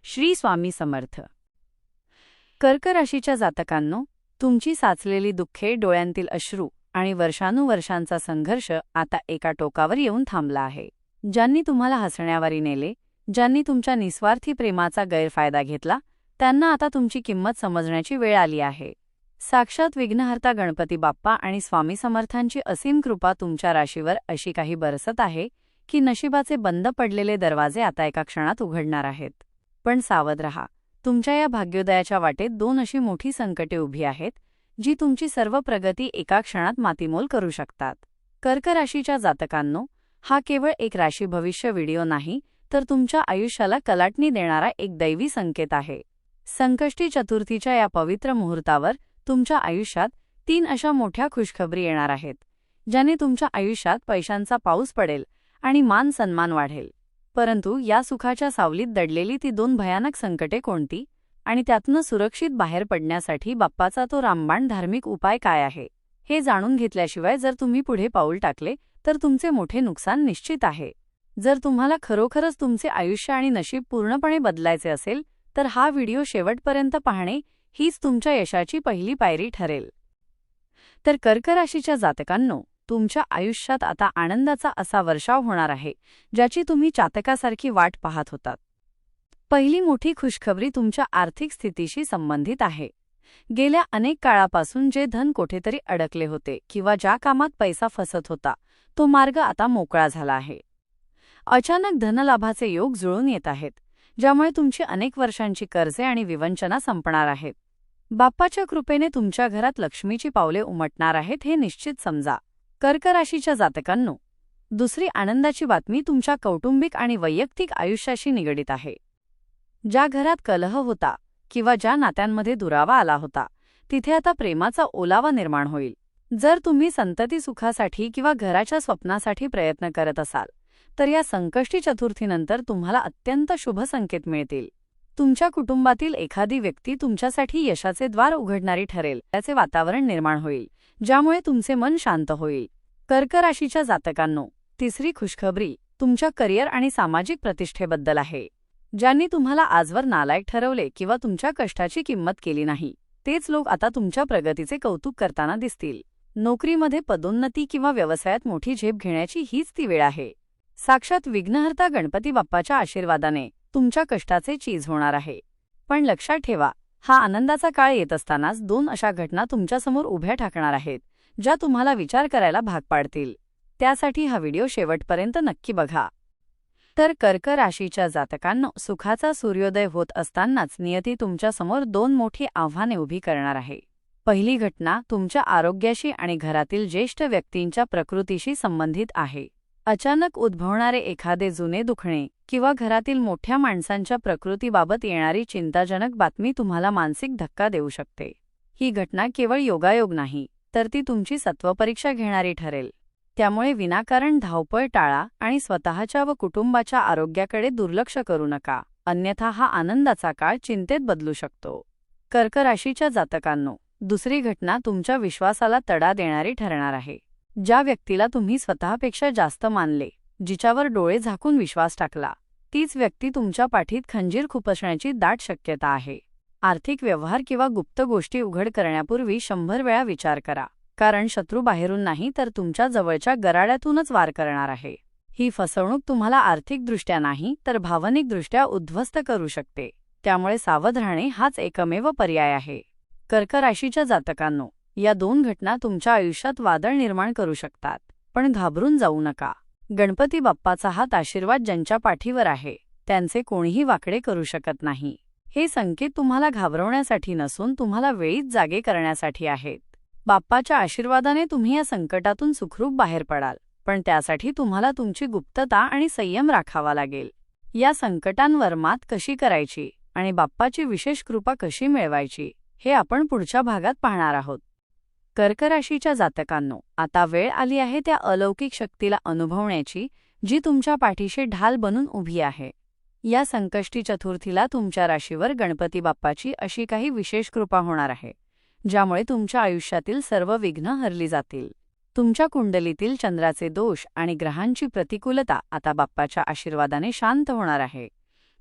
श्री स्वामी समर्थ. कर्क राशीच्या जातकांनो, तुमची साचलेली दुःखे, डोळ्यांतील अश्रू आणि वर्षानुवर्षांचा संघर्ष आता एका टोकावर येऊन थांबला आहे. ज्यांनी तुम्हाला हसण्यावारी नेले, ज्यांनी तुमच्या निस्वार्थी प्रेमाचा गैरफायदा घेतला, त्यांना आता तुमची किंमत समजण्याची वेळ आली आहे. साक्षात विघ्नहर्ता गणपती बाप्पा आणि स्वामी समर्थांची असीम कृपा तुमच्या राशीवर अशी काही बरसत आहे की नशिबाचे बंद पडलेले दरवाजे आता एका क्षणात उघडणार आहेत. पण सावध रहा, तुमच्या या भाग्योदयाच्या वाटेत दोन अशी मोठी संकटे उभी आहेत जी तुमची सर्व प्रगती एका क्षणात मातीमोल करू शकतात. कर्क राशीच्या जातकांनो, हा केवळ एक राशी भविष्य व्हिडिओ नाही, तर तुमच्या आयुष्याला कलाटणी देणारा एक दैवी संकेत आहे. संकष्टी चतुर्थीच्या या पवित्र मुहूर्तावर तुमच्या आयुष्यात 3 अशा मोठ्या खुशखबरी येणार आहेत, ज्याने तुमच्या आयुष्यात पैशांचा पाऊस पडेल आणि मान सन्मान वाढेल. परंतु या सुखाच्या सावलीत दडलेली ती 2 भयानक संकटे कोणती आणि त्यातनं सुरक्षित बाहेर पडण्यासाठी बाप्पाचा तो रामबाण धार्मिक उपाय काय आहे, हे जाणून घेतल्याशिवाय जर तुम्ही पुढे पाऊल टाकले तर तुमचे मोठे नुकसान निश्चित आहे. जर तुम्हाला खरोखरच तुमचे आयुष्य आणि नशीब पूर्णपणे बदलायचे असेल तर हा व्हिडिओ शेवटपर्यंत पाहणे हीच तुमच्या यशाची पहिली पायरी ठरेल. तर कर्क राशीच्या जातकांनो, तुमच्या आयुष्यात आता आनंदाचा असा वर्षाव होणार आहे ज्याची तुम्ही चातकासारखी वाट पाहत होतात. पहिली मोठी खुशखबरी तुमच्या आर्थिक स्थितीशी संबंधित आहे. गेल्या अनेक काळापासून जे धन कुठेतरी अडकले होते किंवा ज्या कामात पैसा फसत होता, तो मार्ग आता मोकळा झाला आहे. अचानक धनलाभाचे योग जुळून येत आहेत, ज्यामुळे तुमची अनेक वर्षांची कर्जे आणि विवंचना संपणार आहेत. बाप्पाच्या कृपेने तुमच्या घरात लक्ष्मीची पावले उमटणार आहेत हे निश्चित समजा. कर्क राशीच्या जातकांनो, दुसरी आनंदाची बातमी तुमच्या कौटुंबिक आणि वैयक्तिक आयुष्याशी निगडीत आहे. ज्या घरात कलह होता किंवा ज्या नात्यांमध्ये दुरावा आला होता, तिथे आता प्रेमाचा ओलावा निर्माण होईल. जर तुम्ही संतती सुखासाठी किंवा घराच्या स्वप्नासाठी प्रयत्न करत असाल तर या संकष्टी चतुर्थीनंतर तुम्हाला अत्यंत शुभ संकेत मिळतील. तुमच्या कुटुंबातील एखादी व्यक्ती तुमच्यासाठी यशाचे द्वार उघडणारी ठरेल, त्याचे वातावरण निर्माण होईल, ज्यामुळे तुमचे मन शांत होईल. कर्क राशीच्या जातकांनो, तिसरी खुशखबरी तुमच्या करिअर आणि सामाजिक प्रतिष्ठेबद्दल आहे. ज्यांनी तुम्हाला आजवर नालायक ठरवले किंवा तुमच्या कष्टाची किंमत केली नाही, तेच लोक आता तुमच्या प्रगतीचे कौतुक करताना दिसतील. नोकरीमध्ये पदोन्नती किंवा व्यवसायात मोठी झेप घेण्याची हीच ती वेळ आहे. साक्षात विघ्नहर्ता गणपती बाप्पाच्या आशीर्वादाने तुमच्या कष्टाचे चीज होणार आहे. पण लक्षात ठेवा, हा आनंदाचा काळ येत असतानाच 2 अशा घटना तुमच्यासमोर उभ्या ठाकणार आहेत ज्या तुम्हाला विचार करायला भाग पाडतील. त्यासाठी हा व्हिडिओ शेवटपर्यंत नक्की बघा. तर कर्क राशीच्या जातकांनो, सुखाचा सूर्योदय होत असतानाच नियती तुमच्यासमोर 2 मोठी आव्हाने उभी करणार आहे. पहिली घटना तुमच्या आरोग्याशी आणि घरातील ज्येष्ठ व्यक्तींच्या प्रकृतीशी संबंधित आहे. अचानक उद्भवणारे एखादे जुने दुखणे किंवा घरातील मोठ्या माणसांच्या प्रकृतीबाबत येणारी चिंताजनक बातमी तुम्हाला मानसिक धक्का देऊ शकते. ही घटना केवळ योगायोग नाही, तर ती तुमची सत्वपरीक्षा घेणारी ठरेल. त्यामुळे विनाकारण धावपळ टाळा आणि स्वतःच्या व कुटुंबाच्या आरोग्याकडे दुर्लक्ष करू नका, अन्यथा हा आनंदाचा काळ चिंतेत बदलू शकतो. कर्क राशीच्या जातकांनो, दुसरी घटना तुमच्या विश्वासाला तडा देणारी ठरणार आहे. ज्या व्यक्तीला तुम्ही स्वतःपेक्षा जास्त मानले, जिच्यावर डोळे झाकून विश्वास टाकला, तीच व्यक्ती तुमच्या पाठीत खंजीर खुपसण्याची दाट शक्यता आहे. आर्थिक व्यवहार किंवा गुप्त गोष्टी उघड करण्यापूर्वी 100 वेळा विचार करा, कारण शत्रू बाहेरून नाही तर तुमच्या जवळच्या गराड्यातूनच वार करणार आहे. ही फसवणूक तुम्हाला आर्थिकदृष्ट्या नाही तर भावनिकदृष्ट्या उद्ध्वस्त करू शकते. त्यामुळे सावध राहणे हाच एकमेव पर्याय आहे. कर्क राशीच्या जातकांनो, या 2 घटना तुमच्या आयुष्यात वादळ निर्माण करू शकतात, पण घाबरून जाऊ नका. गणपती बाप्पाचा हात आशीर्वाद ज्यांच्या पाठीवर आहे, त्यांचे कोणीही वाकडे करू शकत नाही. हे संकेत तुम्हाला घाबरवण्यासाठी नसून तुम्हाला वेळीच जागे करण्यासाठी आहेत. बाप्पाच्या आशीर्वादाने तुम्ही या संकटातून सुखरूप बाहेर पडाल, पण त्यासाठी तुम्हाला तुमची गुप्तता आणि संयम राखावा लागेल. या संकटांवर मात कशी करायची आणि बाप्पाची विशेष कृपा कशी मिळवायची, हे आपण पुढच्या भागात पाहणार आहोत. कर्क राशीच्या जातकांनो, आता वेळ आली आहे त्या अलौकिक शक्तीला अनुभवण्याची जी तुमच्या पाठीशी ढाल बनून उभी आहे. या संकष्टी चतुर्थीला तुमच्या राशीवर गणपती बाप्पाची अशी काही विशेष कृपा होणार आहे, ज्यामुळे तुमच्या आयुष्यातील सर्व विघ्न हरली जातील. तुमच्या कुंडलीतील चंद्राचे दोष आणि ग्रहांची प्रतिकूलता आता बाप्पाच्या आशीर्वादाने शांत होणार आहे.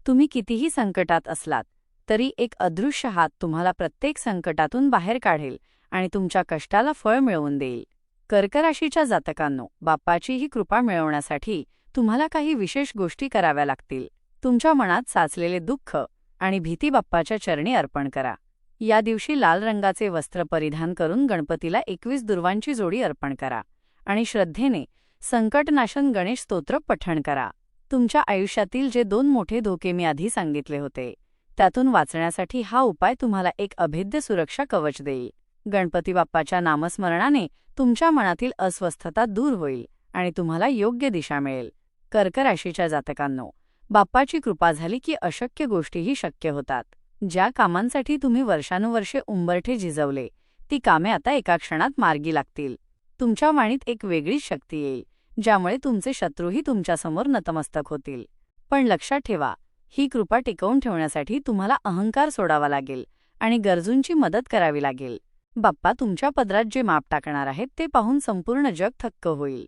तुम्ही कितीही संकटात असलात तरी एक अदृश्य हात तुम्हाला प्रत्येक संकटातून बाहेर काढेल आणि तुमच्या कष्टाला फळ मिळवून देईल. कर्क राशीच्या जातकांनो, बाप्पाची ही कृपा मिळवण्यासाठी तुम्हाला काही विशेष गोष्टी कराव्या लागतील. तुमच्या मनात साचलेले दुःख आणि भीती बाप्पाच्या चरणी अर्पण करा. या दिवशी लाल रंगाचे वस्त्र परिधान करून गणपतीला 21 दुर्वांची जोडी अर्पण करा आणि श्रद्धेने संकटनाशन गणेश स्तोत्र पठण करा. तुमच्या आयुष्यातील जे 2 मोठे धोके मी आधी सांगितले होते त्यातून वाचण्यासाठी हा उपाय तुम्हाला एक अभेद्य सुरक्षा कवच देईल. गणपती बाप्पाच्या नामस्मरणाने तुमच्या मनातील अस्वस्थता दूर होईल आणि तुम्हाला योग्य दिशा मिळेल. कर्क राशीच्या जातकांनो, बाप्पाची कृपा झाली की अशक्य गोष्टीही शक्य होतात. ज्या कामांसाठी तुम्ही वर्षानुवर्षे उंबरठे झिजवले ती कामे आता एका क्षणात मार्गी लागतील. तुमच्या वाणीत एक वेगळीच शक्ती येईल ज्यामुळे तुमचे शत्रूही तुमच्यासमोर नतमस्तक होतील. पण लक्षात ठेवा, ही कृपा टिकवून ठेवण्यासाठी तुम्हाला अहंकार सोडावा लागेल आणि गरजूंची मदत करावी लागेल. बाप्पा तुमच्या पदरात जे माप टाकणार आहेत ते पाहून संपूर्ण जग थक्क होईल.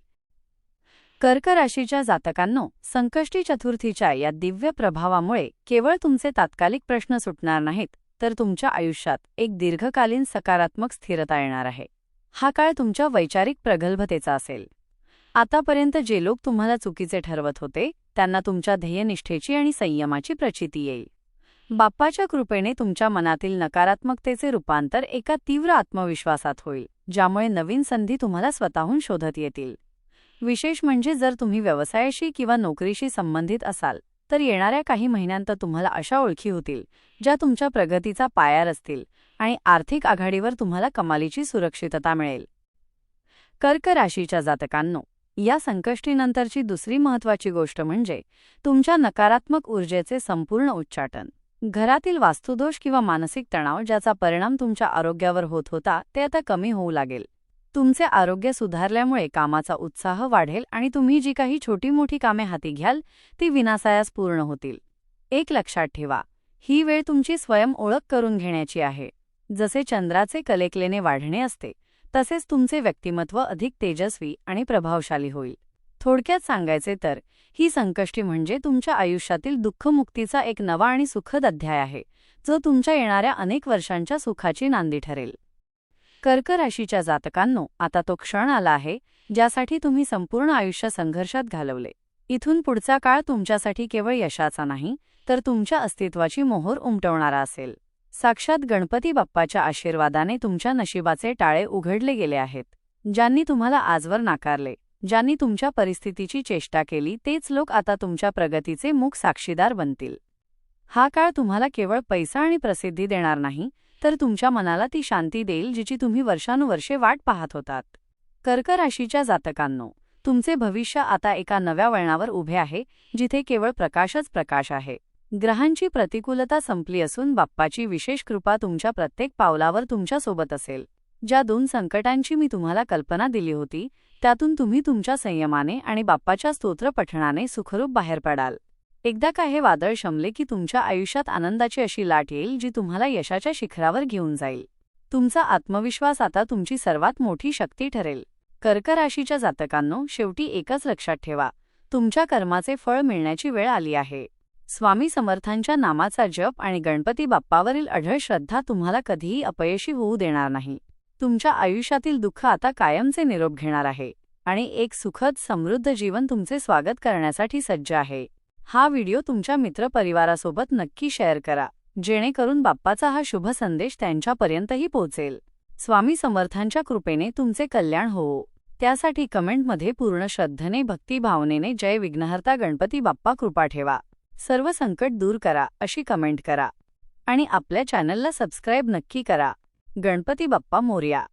कर्क राशीच्या जातकांनो, संकष्टी चतुर्थीच्या या दिव्य प्रभावामुळे केवळ तुमचे तात्कालिक प्रश्न सुटणार नाहीत, तर तुमच्या आयुष्यात एक दीर्घकालीन सकारात्मक स्थिरता येणार आहे. हा काळ तुमच्या वैचारिक प्रगल्भतेचा असेल. आतापर्यंत जे लोक तुम्हाला चुकीचे ठरवत होते त्यांना तुमच्या ध्येयनिष्ठेची आणि संयमाची प्रचिती येईल. बाप्पाच्या कृपेने तुमच्या मनातील नकारात्मकतेचे रूपांतर एका तीव्र आत्मविश्वासात होईल, ज्यामुळे नवीन संधी तुम्हाला स्वतःहून शोधत येतील. विशेष म्हणजे जर तुम्ही व्यवसायाशी किंवा नोकरीशी संबंधित असाल तर येणाऱ्या काही महिन्यांत तुम्हाला अशा ओळखी होतील ज्या तुमच्या प्रगतीचा पाया रचतील आणि आर्थिक आघाडीवर तुम्हाला कमालीची सुरक्षितता मिळेल. कर्क राशीच्या जातकांनो, या संकष्टीनंतरची दुसरी महत्त्वाची गोष्ट म्हणजे तुमच्या नकारात्मक ऊर्जेचे संपूर्ण उच्चाटन. घरातील वास्तुदोष किंवा मानसिक तणाव ज्याचा परिणाम तुमच्या आरोग्यावर होत होता ते आता कमी होऊ लागेल. तुमचे आरोग्य सुधारल्यामुळे कामाचा उत्साह वाढेल आणि तुम्ही जी काही छोटी मोठी कामे हाती घ्याल ती विनासायास पूर्ण होतील. एक लक्षात ठेवा, ही वेळ तुमची स्वयं ओळख करून घेण्याची आहे. जसे चंद्राचे कलेकलेने वाढणे असते तसेच तुमचे व्यक्तिमत्व अधिक तेजस्वी आणि प्रभावशाली होईल. थोडक्यात सांगायचे तर ही संकष्टी म्हणजे तुमच्या आयुष्यातील दुःखमुक्तीचा एक नवा आणि सुखद अध्याय आहे, जो तुमच्या येणाऱ्या अनेक वर्षांच्या सुखाची नांदी ठरेल. कर्क राशीच्या जातकांनो, आता तो क्षण आला आहे ज्यासाठी तुम्ही संपूर्ण आयुष्य संघर्षात घालवले. इथून पुढचा काळ तुमच्यासाठी केवळ यशाचा नाही तर तुमच्या अस्तित्वाची मोहोर उमटवणारा असेल. साक्षात गणपती बाप्पाच्या आशीर्वादाने तुमच्या नशिबाचे टाळे उघडले गेले आहेत. ज्यांनी तुम्हाला आजवर नाकारले, ज्यांनी तुमच्या परिस्थितीची चेष्टा केली, तेच लोक आता तुमच्या प्रगतीचे मूक साक्षीदार बनतील. हा काळ तुम्हाला केवळ पैसा आणि प्रसिद्धी देणार नाही तर तुमच्या मनाला ती शांती देईल जिची तुम्ही वर्षानुवर्षे वाट पाहत होतात. कर्क राशीच्या जातकांनो, तुमचे भविष्य आता एका नव्या वळणावर उभे आहे जिथे केवळ प्रकाशच प्रकाश आहे. ग्रहांची प्रतिकूलता संपली असून बाप्पाची विशेष कृपा तुमच्या प्रत्येक पावलावर तुमच्यासोबत असेल. ज्या 2 संकटांची मी तुम्हाला कल्पना दिली होती त्यातून तुम्ही तुमच्या संयमाने आणि बाप्पाच्या स्तोत्र पठणाने सुखरूप बाहेर पडाल. एकदा का हे वादळ शमले की तुमच्या आयुष्यात आनंदाची अशी लाट येईल जी तुम्हाला यशाच्या शिखरावर घेऊन जाईल. तुमचा आत्मविश्वास आता तुमची सर्वात मोठी शक्ती ठरेल. कर्क राशीच्या जातकांनो, शेवटी एकच लक्षात ठेवा, तुमच्या कर्माचे फळ मिळण्याची वेळ आली आहे. स्वामी समर्थांच्या नामाचा जप आणि गणपती बाप्पावरील अढळ श्रद्धा तुम्हाला कधीही अपयशी होऊ देणार नाही. तुमच्या आयुष्यातील दुःख आता कायमचे निरोप घेणार आहे आणि एक सुखद समृद्ध जीवन तुमचे स्वागत करण्यासाठी सज्ज आहे. हा व्हिडिओ तुमच्या मित्रपरिवारासोबत नक्की शेअर करा जेणेकरून बाप्पाचा हा शुभ संदेश त्यांच्यापर्यंतही पोहोचेल. स्वामी समर्थांच्या कृपेने तुमचे कल्याण होवो त्यासाठी कमेंटमध्ये पूर्ण श्रद्धेने भक्तिभावनेने जय विघ्नहर्ता गणपती बाप्पा कृपा ठेवा, सर्व संकट दूर करा अशी कमेंट करा आणि आपल्या चॅनलला सबस्क्राईब नक्की करा. गणपती बाप्पा मोरया.